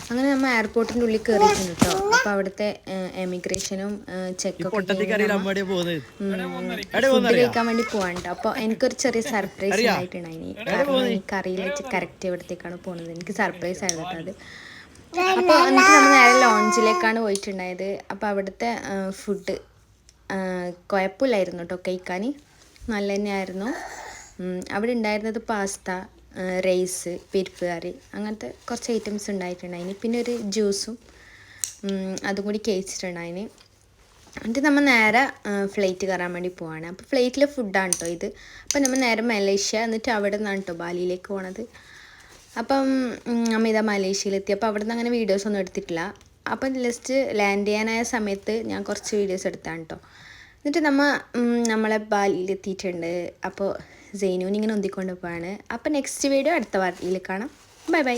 അങ്ങനെ നമ്മൾ എയർപോർട്ടിൻ്റെ ഉള്ളിൽ കയറിയിട്ടുണ്ട് കേട്ടോ. അപ്പോൾ അവിടുത്തെ എമിഗ്രേഷനും ചെക്കൊക്കെ ഫുഡ് കഴിക്കാൻ വേണ്ടി പോവാണ് കേട്ടോ. അപ്പോൾ എനിക്കൊരു ചെറിയ സർപ്രൈസ് ഉണ്ടായിട്ടുണ്ടായിനി. കാരണം എനിക്കറിയില്ല കറക്റ്റ് എവിടത്തേക്കാണ് പോകുന്നത്. എനിക്ക് സർപ്രൈസ് ആയിരുന്നു കേട്ടോ അത്. അപ്പോൾ എന്നിട്ട് നമ്മൾ നേരെ ലോഞ്ചിലേക്കാണ് പോയിട്ടുണ്ടായത്. അപ്പോൾ അവിടുത്തെ ഫുഡ് കുഴപ്പമില്ലായിരുന്നു കേട്ടോ, കഴിക്കാൻ നല്ല തന്നെയായിരുന്നു. അവിടെ ഉണ്ടായിരുന്നത് പാസ്ത, റൈസ്, പരിപ്പ് കറി, അങ്ങനത്തെ കുറച്ച് ഐറ്റംസ് ഉണ്ടായിട്ടുണ്ടായിന്. പിന്നെ ഒരു ജ്യൂസും അതും കൂടി കഴിച്ചിട്ടുണ്ടായിന്. എന്നിട്ട് നമ്മൾ നേരെ ഫ്ലൈറ്റ് കയറാൻ വേണ്ടി പോവാണ്. അപ്പോൾ ഫ്ലൈറ്റിലെ ഫുഡാണ് കേട്ടോ ഇത്. അപ്പോൾ നമ്മൾ നേരെ മലേഷ്യ, എന്നിട്ട് അവിടെ നിന്നാണ് കേട്ടോ ബാലിയിലേക്ക് പോണത്. അപ്പം നമ്മൾ ഇതാ മലേഷ്യയിലെത്തി. അപ്പോൾ അവിടെ നിന്ന് അങ്ങനെ വീഡിയോസൊന്നും എടുത്തിട്ടില്ല. അപ്പം ജസ്റ്റ് ലാൻഡ് ചെയ്യാനായ സമയത്ത് ഞാൻ കുറച്ച് വീഡിയോസ് എടുത്താണ് കേട്ടോ. എന്നിട്ട് നമ്മളെ ബാലിയിലെത്തിയിട്ടുണ്ട്. അപ്പോൾ സൈനുവിനിങ്ങനെ ഒന്തിക്കൊണ്ട് പോവാണ്. അപ്പോൾ നെക്സ്റ്റ് വീഡിയോ അടുത്ത വാർത്തയിൽ കാണാം. Bye bye.